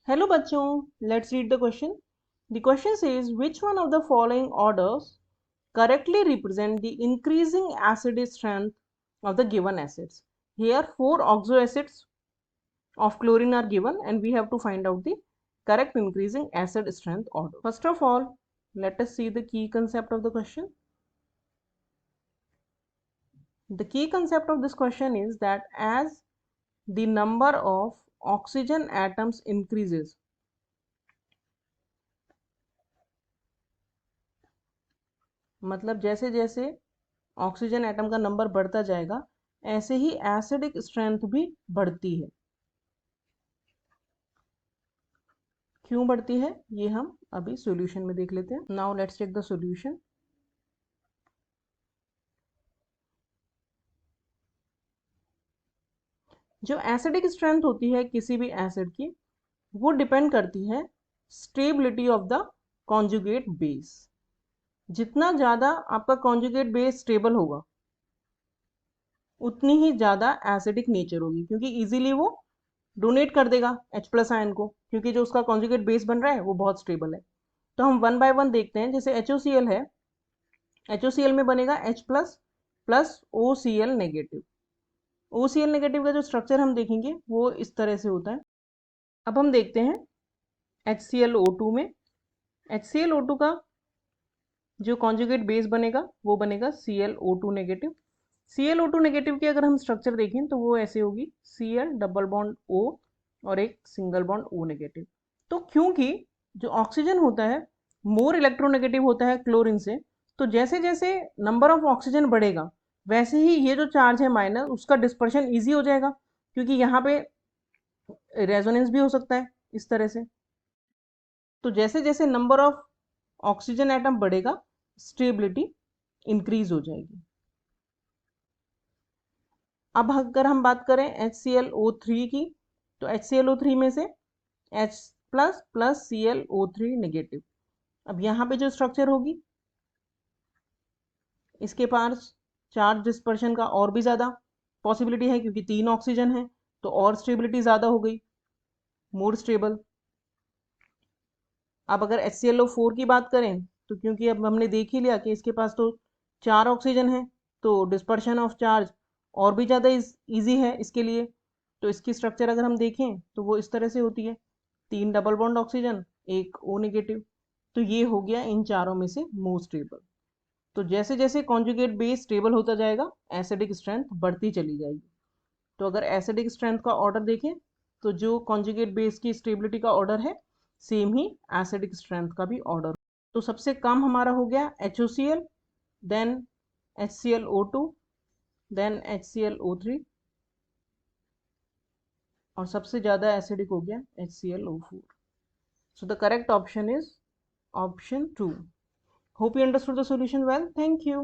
Hello bachon, let's read the question. The question says which one of the following orders correctly represent the increasing acid strength of the given acids. Here 4 oxo acids of chlorine are given and we have to find out the correct increasing acid strength order. First of all, let us see the key concept of the question. The key concept of this question is that as the number of oxygen atoms increases, मतलब जैसे जैसे oxygen atom का number बढ़ता जाएगा ऐसे ही acidic strength भी बढ़ती है। क्यों बढ़ती है ये हम अभी सॉल्यूशन में देख लेते हैं। Now let's take the solution. जो एसिडिक स्ट्रेंथ होती है किसी भी एसिड की वो डिपेंड करती है stability of the conjugate base. जितना ज़्यादा आपका कॉन्जुगेट बेस स्टेबल होगा उतनी ही ज़्यादा एसिडिक नेचर होगी, क्योंकि इजीली वो डोनेट कर देगा H+ आयन को, क्योंकि जो उसका कॉन्जुगेट बेस बन रहा है वो बहुत स्टेबल है। तो हम वन बाय वन देखते हैं। जैसे HOCl है, HOCl में बनेगा H+ plus OCl negative. OCl negative का जो स्ट्रक्चर हम देखेंगे वो इस तरह से होता है। अब हम देखते हैं HClO2 में, HClO2 का जो कॉन्जुगेट बेस बनेगा वो बनेगा ClO2 नेगेटिव। ClO2 नेगेटिव की अगर हम स्ट्रक्चर देखें तो वो ऐसे होगी Cl डबल बॉन्ड O और एक सिंगल बॉन्ड O नेगेटिव। तो क्योंकि जो ऑक्सीजन होता है मोर इलेक्ट्रोनेगेटिव होता है क्लोरीन से, तो जैसे जैसे नंबर ऑफ ऑक्सीजन बढ़ेगा वैसे ही ये जो चार्ज है माइनस उसका डिस्पर्शन ईजी हो जाएगा, क्योंकि यहाँ पे रेजोनेंस भी हो सकता है इस तरह से। तो जैसे जैसे नंबर ऑफ ऑक्सीजन एटम बढ़ेगा स्टेबिलिटी इंक्रीज हो जाएगी। अब अगर हम बात करें HClO3 की, तो HClO3 में से H+ प्लस ClO3 नेगेटिव। अब यहाँ पे जो स्ट्रक्चर होगी इसके पास चार्ज डिस्पर्शन का और भी ज़्यादा पॉसिबिलिटी है, क्योंकि 3 ऑक्सीजन है तो और स्टेबिलिटी ज़्यादा हो गई, मोर स्टेबल। अब अगर HClO4 की बात करें तो क्योंकि अब हमने देख ही लिया कि इसके पास तो 4 ऑक्सीजन है तो डिस्पर्शन ऑफ चार्ज और भी ज़्यादा ईजी है इसके लिए। तो इसकी स्ट्रक्चर अगर हम देखें तो वो इस तरह से होती है, 3 डबल बॉन्ड ऑक्सीजन, एक O नेगेटिव। तो ये हो गया इन चारों में से मोस्ट स्टेबल। तो जैसे जैसे कॉन्जुगेट बेस स्टेबल होता जाएगा एसिडिक स्ट्रेंथ बढ़ती चली जाएगी। तो अगर एसिडिक स्ट्रेंथ का ऑर्डर देखें तो जो कॉन्जुगेट बेस की स्टेबिलिटी का ऑर्डर है सेम ही एसिडिक स्ट्रेंथ का भी ऑर्डर। तो सबसे कम हमारा हो गया HOCl, then HClO2, then HClO3 और सबसे ज़्यादा एसिडिक हो गया HClO4। So the correct option is option 2. Hope you understood the solution well. Thank you.